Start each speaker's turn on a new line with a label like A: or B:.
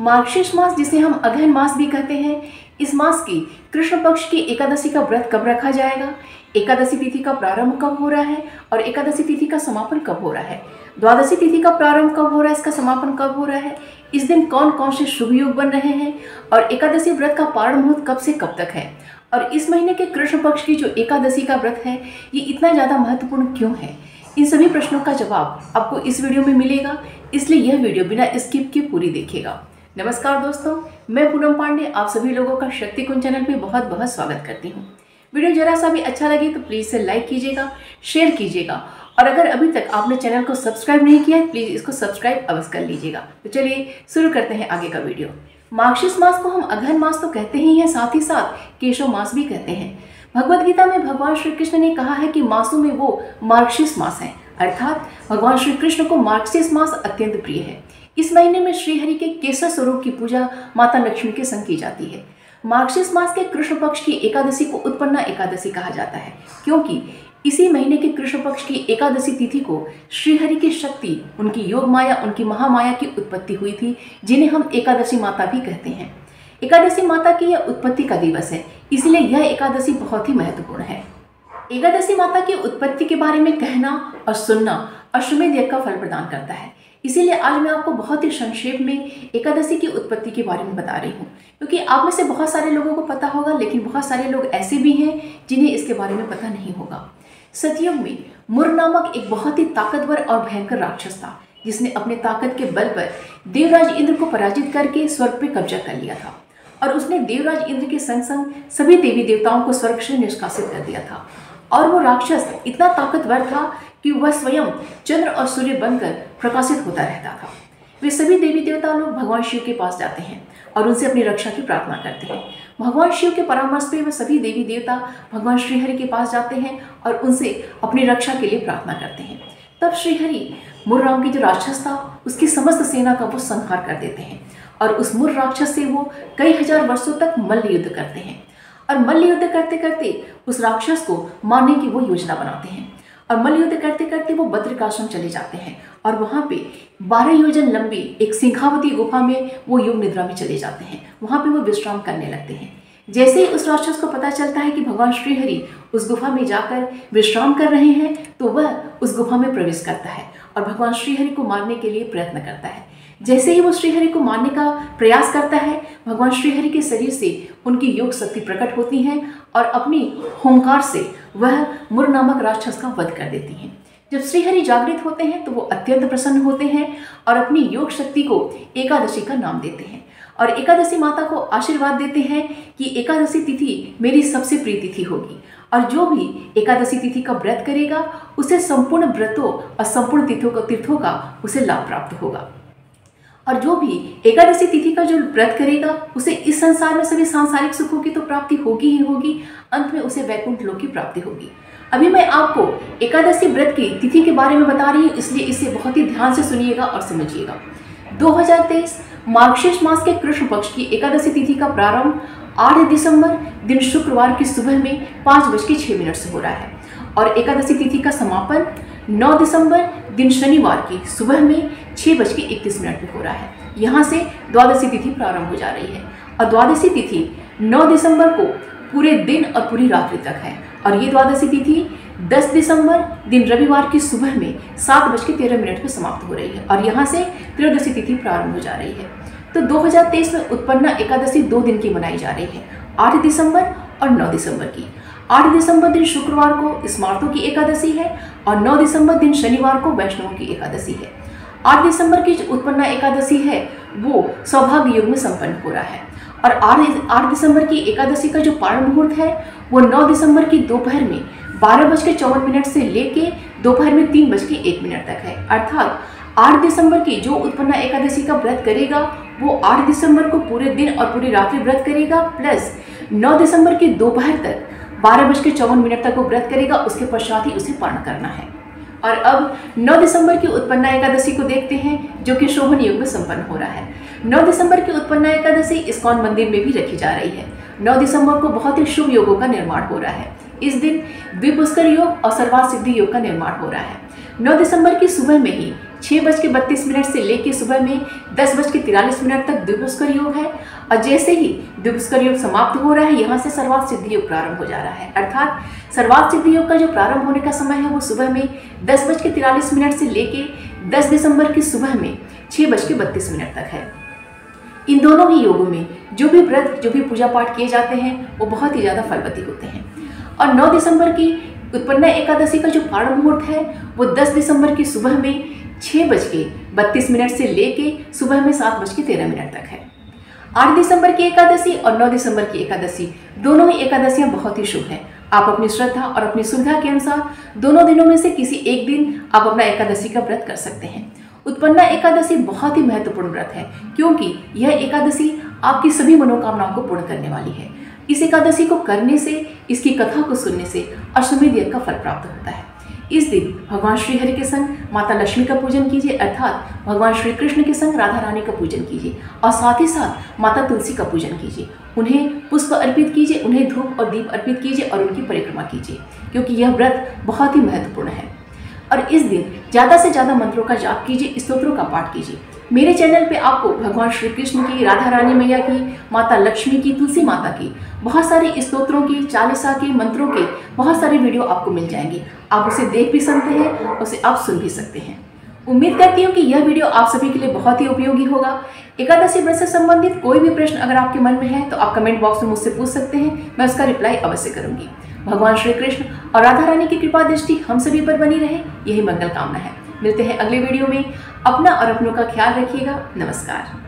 A: मार्गशीर्ष मास, जिसे हम अगहन मास भी कहते हैं, इस मास की कृष्ण पक्ष की एकादशी का व्रत कब रखा जाएगा, एकादशी तिथि का प्रारंभ कब हो रहा है और एकादशी तिथि का समापन कब हो रहा है, द्वादशी तिथि का प्रारंभ कब हो रहा है, इसका समापन कब हो रहा है, इस दिन कौन कौन से शुभ योग बन रहे हैं और एकादशी व्रत का पारण मुहूर्त कब से कब तक है, और इस महीने के कृष्ण पक्ष की जो एकादशी का व्रत है ये इतना ज़्यादा महत्वपूर्ण क्यों है, इन सभी प्रश्नों का जवाब आपको इस वीडियो में मिलेगा, इसलिए यह वीडियो बिना स्किप के पूरी देखिएगा। नमस्कार दोस्तों, मैं पूनम पांडे आप सभी लोगों का शक्ति कुंज चैनल पे बहुत बहुत स्वागत करती हूँ। वीडियो जरा सा भी अच्छा लगे तो प्लीज़ इसे लाइक कीजिएगा, शेयर कीजिएगा और अगर अभी तक आपने चैनल को सब्सक्राइब नहीं किया है प्लीज़ इसको सब्सक्राइब अवश्य कर लीजिएगा। तो चलिए शुरू करते हैं आगे का वीडियो। मार्गशीर्ष मास को हम अगहन मास तो कहते ही हैं, साथ ही साथ केशव मास भी कहते हैं। भगवद गीता में भगवान श्री कृष्ण ने कहा है कि मासों में वो मार्गशीर्ष मास है, अर्थात भगवान श्री कृष्ण को मार्गशीर्ष मास अत्यंत प्रिय है। इस महीने में श्रीहरि के केसर स्वरूप की पूजा माता लक्ष्मी के संग की जाती है। मार्गशीर्ष मास के कृष्ण पक्ष की एकादशी को उत्पन्ना एकादशी कहा जाता है, क्योंकि इसी महीने के कृष्ण पक्ष की एकादशी तिथि को श्रीहरि की शक्ति, उनकी योग माया, उनकी महामाया की उत्पत्ति हुई थी, जिन्हें हम एकादशी माता भी कहते हैं। एकादशी माता की यह उत्पत्ति का दिवस है, इसलिए यह एकादशी बहुत ही महत्वपूर्ण है। एकादशी माता की उत्पत्ति के बारे में कहना और सुनना अश्वमेध यज्ञ का फल प्रदान करता है, इसीलिए आज मैं आपको बहुत ही संक्षेप में एकादशी की उत्पत्ति के बारे में बता रही हूँ, क्योंकि आप में से बहुत सारे लोगों को पता होगा लेकिन बहुत सारे लोग ऐसे भी हैं जिन्हें इसके बारे में पता नहीं होगा। सतयुग में मुर नामक एक बहुत ही ताकतवर और भयंकर राक्षस था, जिसने अपने ताकत के बल पर देवराज इंद्र को पराजित करके स्वर्ग पे कब्जा कर लिया था और उसने देवराज इंद्र के संग संग सभी देवी देवताओं को स्वर्ग से निष्कासित कर दिया था। और वो राक्षस इतना ताकतवर था कि वह स्वयं चंद्र और सूर्य बनकर प्रकाशित होता रहता था। वे सभी देवी देवता लोग भगवान शिव के पास जाते हैं और उनसे अपनी रक्षा की प्रार्थना करते हैं। भगवान शिव के परामर्श पे वे सभी देवी देवता भगवान श्रीहरि के पास जाते हैं और उनसे अपनी रक्षा के लिए प्रार्थना करते हैं। तब श्रीहरि मुर्राम की जो राक्षस था उसकी समस्त सेना का वो संहार कर देते हैं और उस मुर राक्षस से वो कई हजार वर्षों तक मल्ल युद्ध करते हैं और मल्ल युद्ध करते करते उस राक्षस को मारने की वो योजना बनाते हैं और मल्ल युद्ध करते करते वो बद्रिकाश्रम चले जाते हैं और वहाँ पे 12 योजन लंबी एक सिंहावती गुफा में वो योग निद्रा में चले जाते हैं। वहाँ पे वो विश्राम करने लगते हैं। जैसे ही उस राक्षस को पता चलता है कि भगवान श्रीहरि उस गुफा में जाकर विश्राम कर रहे हैं तो वह उस गुफा में प्रवेश करता है और भगवान श्रीहरि को मारने के लिए प्रयत्न करता है। जैसे ही वो श्रीहरि को मारने का प्रयास करता है, भगवान श्रीहरि के शरीर से उनकी योग शक्ति प्रकट होती है और अपनी हुंकार से वह मुर नामक राक्षस का वध कर देती हैं। जब श्रीहरि जागृत होते हैं तो वो अत्यंत प्रसन्न होते हैं और अपनी योग शक्ति को एकादशी का नाम देते हैं और एकादशी माता को आशीर्वाद देते हैं कि एकादशी तिथि मेरी सबसे प्रिय तिथि होगी और जो भी एकादशी तिथि का व्रत करेगा उसे संपूर्ण व्रतों और संपूर्ण तीर्थों का उसे लाभ प्राप्त होगा और जो भी एकादशी तिथि का जो व्रत करेगा उसे इस संसार में सभी सांसारिक सुखों की तो प्राप्ति होगी ही होगी, अंत में उसे वैकुंठ लोक की प्राप्ति होगी। अभी मैं आपको एकादशी व्रत की तिथि के बारे में बता रही हूँ, इसलिए इसे बहुत ही ध्यान से सुनिएगा और समझिएगा। 2023 मार्गशीर्ष मास के कृष्ण पक्ष की एकादशी तिथि का प्रारंभ 8 दिसंबर दिन शुक्रवार की सुबह में 5:06 से हो रहा है और एकादशी तिथि का समापन 9 दिसंबर दिन शनिवार की सुबह में 6:31 पे हो रहा है। यहाँ से द्वादशी तिथि प्रारंभ हो जा रही है और द्वादशी तिथि 9 दिसंबर को पूरे दिन और पूरी रात्रि तक है और ये द्वादशी तिथि 10 दिसंबर दिन रविवार की सुबह में 7:13 पे समाप्त हो रही है और यहाँ से त्रयोदशी तिथि प्रारंभ हो जा रही है। तो 2023 में उत्पन्ना एकादशी 2 दिन की मनाई जा रही है, 8 दिसंबर और 9 दिसंबर की। 8 दिसंबर दिन शुक्रवार को स्मार्तों की एकादशी है और 9 दिसंबर दिन शनिवार को वैष्णवों की एकादशी है। 8 दिसंबर की जो उत्पन्ना एकादशी है वो सौभाग्य युग में संपन्न हो रहा है और 8 दिसंबर की एकादशी का जो पारण मुहूर्त है वो 9 दिसंबर की दोपहर में 12:54 से लेके दोपहर में 3:01 तक है। अर्थात 8 दिसंबर की जो उत्पन्ना एकादशी का व्रत करेगा वो 8 दिसंबर को पूरे दिन और पूरी रात्रि व्रत करेगा, प्लस 9 दिसंबर की दोपहर तक 12:54 तक वो व्रत करेगा, उसके पश्चात ही उसे पारण करना है। और अब 9 दिसंबर की उत्पन्ना एकादशी को देखते हैं जो कि शोभन युग में संपन्न हो रहा है। 9 दिसंबर की उत्पन्ना एकादशी इस्कॉन मंदिर में भी रखी जा रही है। 9 दिसंबर को बहुत ही शुभ योगों का निर्माण हो रहा है। इस दिन द्विपुष्कर योग और सर्वार्थ सिद्धि योग का निर्माण हो रहा है। 9 दिसंबर की सुबह में ही 6:32 से लेकर सुबह में 10:43 तक द्विपुष्कर योग है। और जैसे ही द्विपुष्कर योग समाप्त हो रहा है, यहाँ से सर्वार्थ सिद्धि योग प्रारंभ हो जा रहा है। अर्थात सर्वार्थ सिद्धि योग का जो प्रारंभ होने का समय है वो सुबह में 10:43 से लेकर 10 दिसंबर की सुबह में 6:32 तक है। इन दोनों ही योगों में जो भी व्रत, जो भी पूजा पाठ किए जाते हैं वो बहुत ही ज़्यादा फलवती होते हैं। और 9 दिसंबर की उत्पन्ना एकादशी का जो प्रारंभ मुहूर्त है वो 10 दिसंबर की सुबह में 6:32 से लेके सुबह में 7:13 तक है। 8 दिसंबर की एकादशी और 9 दिसंबर की एकादशी दोनों ही एकादशियां बहुत ही शुभ हैं। आप अपनी श्रद्धा और अपनी सुविधा के अनुसार दोनों दिनों में से किसी एक दिन आप अपना एकादशी का व्रत कर सकते हैं। उत्पन्ना एकादशी बहुत ही महत्वपूर्ण व्रत है, क्योंकि यह एकादशी आपकी सभी मनोकामनाओं को पूर्ण करने वाली है। इस एकादशी को करने से, इसकी कथा को सुनने से अश्वमेध यज्ञ का फल प्राप्त होता है। इस दिन भगवान श्री हरि के संग माता लक्ष्मी का पूजन कीजिए, अर्थात भगवान श्री कृष्ण के संग राधा रानी का पूजन कीजिए और साथ ही साथ माता तुलसी का पूजन कीजिए। उन्हें पुष्प अर्पित कीजिए, उन्हें धूप और दीप अर्पित कीजिए और उनकी परिक्रमा कीजिए, क्योंकि यह व्रत बहुत ही महत्वपूर्ण है। और इस दिन ज़्यादा से ज़्यादा मंत्रों का जाप कीजिए, स्तोत्रों का पाठ कीजिए। मेरे चैनल पे आपको भगवान श्री कृष्ण की, राधा रानी मैया की, माता लक्ष्मी की, तुलसी माता की बहुत सारे स्तोत्रों की, चालीसा के, मंत्रों के बहुत सारे वीडियो आपको मिल जाएंगे। आप उसे देख भी सकते हैं, उसे आप सुन भी सकते हैं। उम्मीद करती हूँ कि यह वीडियो आप सभी के लिए बहुत ही उपयोगी होगा। एकादशी व्रत से संबंधित कोई भी प्रश्न अगर आपके मन में है तो आप कमेंट बॉक्स में मुझसे पूछ सकते हैं, मैं उसका रिप्लाई अवश्य करूंगी। भगवान श्री कृष्ण और राधा रानी की कृपा दृष्टि हम सभी पर बनी रहे, यही मंगल कामना है। मिलते हैं अगले वीडियो में। अपना और अपनों का ख्याल रखिएगा। नमस्कार।